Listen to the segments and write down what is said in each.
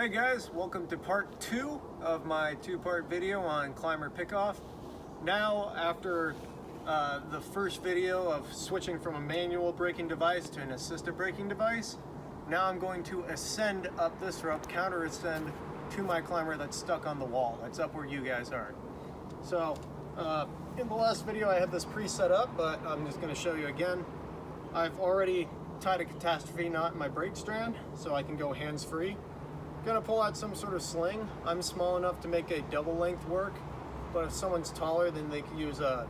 Hey guys, welcome to part 2 of my 2-part video on climber pickoff. Now, after the first video of switching from a manual braking device to an assisted braking device, now I'm going to ascend up this rope, counter ascend to my climber that's stuck on the wall. That's up where you guys are. So, in the last video I had this pre-set up, but I'm just going to show you again. I've already tied a catastrophe knot in my brake strand so I can go hands-free. Gonna pull out some sort of sling. I'm small enough to make a double length work, but if someone's taller, then they can use a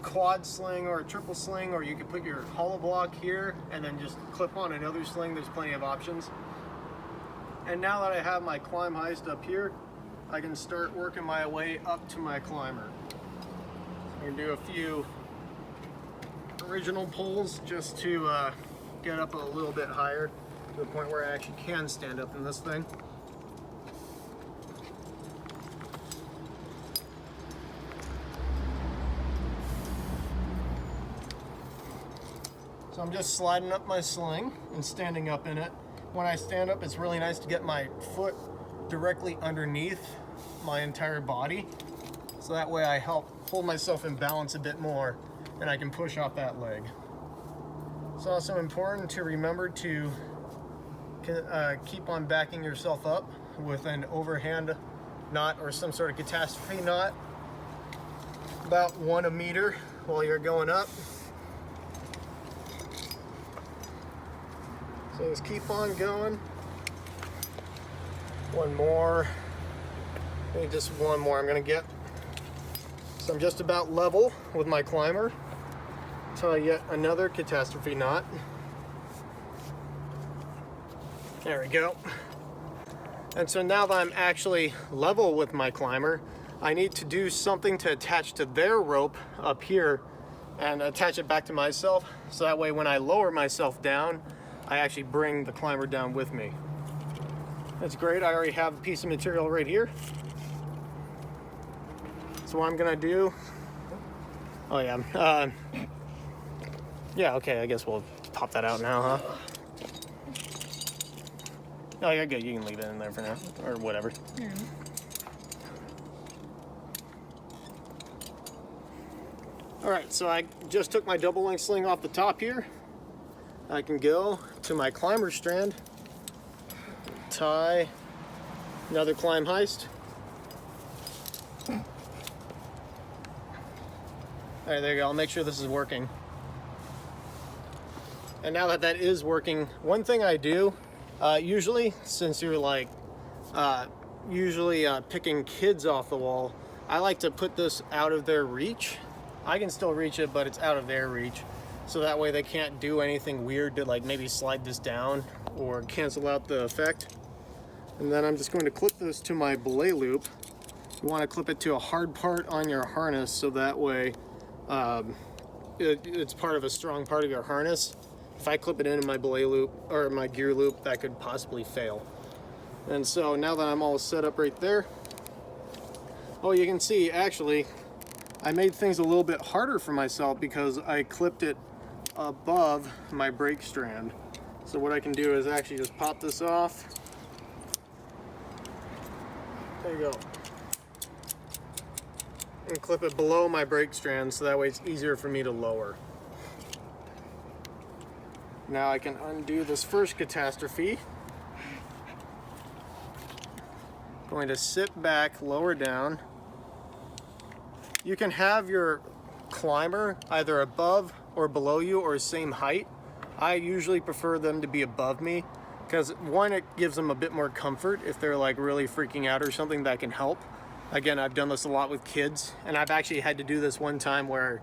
quad sling or a triple sling, or you could put your hollow block here and then just clip on another sling. There's plenty of options. And now that I have my climb heist up here, I can start working my way up to my climber. I'm gonna do a few original pulls just to get up a little bit higher, to the point where I actually can stand up in this thing. So I'm just sliding up my sling and standing up in it. When I stand up, it's really nice to get my foot directly underneath my entire body, so that way I help hold myself in balance a bit more and I can push off that leg. It's also important to remember to keep on backing yourself up with an overhand knot or some sort of catastrophe knot, about 1 meter while you're going up. So just keep on going. One more, maybe just one more I'm gonna get. So I'm just about level with my climber. Tie yet another catastrophe knot. There we go. And so now that I'm actually level with my climber, I need to do something to attach to their rope up here and attach it back to myself, so that way when I lower myself down, I actually bring the climber down with me. That's great. I already have a piece of material right here. So what I'm gonna do, yeah, okay, I guess we'll pop that out now, huh? Oh, you're good. You can leave it in there for now, or whatever. All right, so I just took my double length sling off the top here. I can go to my climber strand, tie another climb heist. All right, there you go. I'll make sure this is working. And now that that is working, one thing I do, usually, since you're like, picking kids off the wall, I like to put this out of their reach. I can still reach it, but it's out of their reach. So that way they can't do anything weird to like maybe slide this down or cancel out the effect. And then I'm just going to clip this to my belay loop. You want to clip it to a hard part on your harness, so that way it's part of a strong part of your harness. If I clip it into my belay loop or my gear loop, that could possibly fail. And so now that I'm all set up right there, oh, you can see actually I made things a little bit harder for myself because I clipped it above my brake strand. So what I can do is actually just pop this off. There you go. And clip it below my brake strand, so that way it's easier for me to lower. Now I can undo this first catastrophe. Going to sit back, lower down. You can have your climber either above or below you or same height. I usually prefer them to be above me because one, it gives them a bit more comfort if they're like really freaking out or something. That can help. Again, I've done this a lot with kids, and I've actually had to do this one time where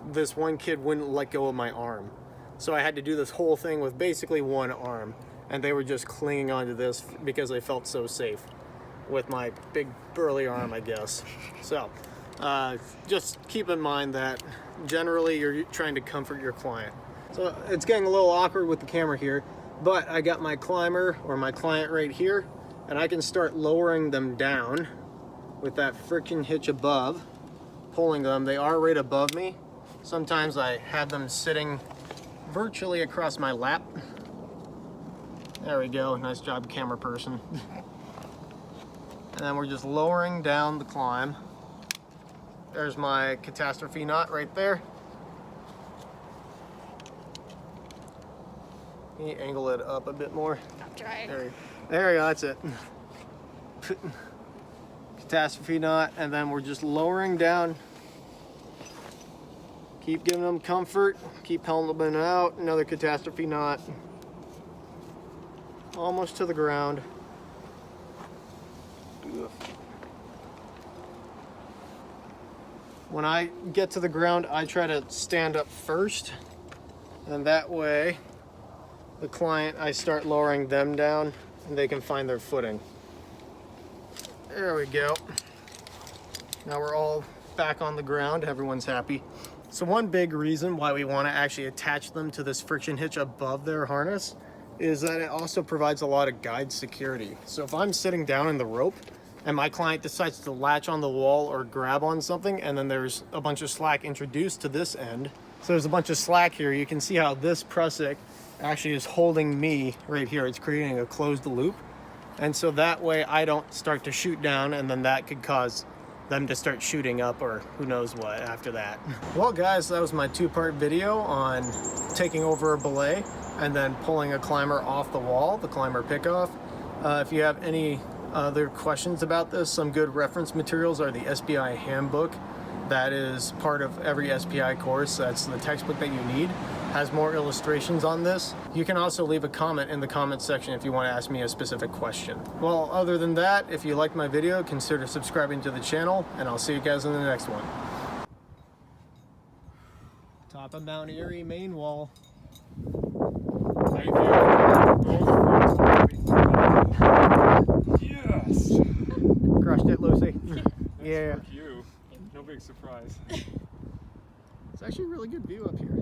this one kid wouldn't let go of my arm. So I had to do this whole thing with basically one arm, and they were just clinging onto this because they felt so safe with my big burly arm, I guess. So just keep in mind that generally you're trying to comfort your client. So it's getting a little awkward with the camera here, but I got my climber or my client right here, and I can start lowering them down with that friction hitch above, pulling them. They are right above me. Sometimes I have them sitting virtually across my lap, There we go. Nice job, camera person. And then we're just lowering down the climb. There's my catastrophe knot right there. Can you angle it up a bit more? I'll try. There we go, that's it. Catastrophe knot, and then we're just lowering down. Keep giving them comfort, keep helming out. Another catastrophe knot. Almost to the ground. When I get to the ground, I try to stand up first, and that way the client, I start lowering them down and they can find their footing. There we go. Now we're all back on the ground, everyone's happy. So one big reason why we want to actually attach them to this friction hitch above their harness is that it also provides a lot of guide security. So if I'm sitting down in the rope and my client decides to latch on the wall or grab on something, and then there's a bunch of slack introduced to this end, so there's a bunch of slack here, you can see how this prusik actually is holding me right here. It's creating a closed loop, and so that way I don't start to shoot down, and then that could cause them to start shooting up or who knows what after that. Well guys, that was my two-part video on taking over a belay and then pulling a climber off the wall, the climber pickoff. If you have any other questions about this, some good reference materials are the SPI handbook. That is part of every SPI course. That's the textbook that you need. Has more illustrations on this. You can also leave a comment in the comment section if you want to ask me a specific question. Well, other than that, if you liked my video, consider subscribing to the channel, and I'll see you guys in the next one. Top of Mount Erie main wall. Yes! Crushed it, Lucy. Yeah. Fuck you. No big surprise. It's actually a really good view up here.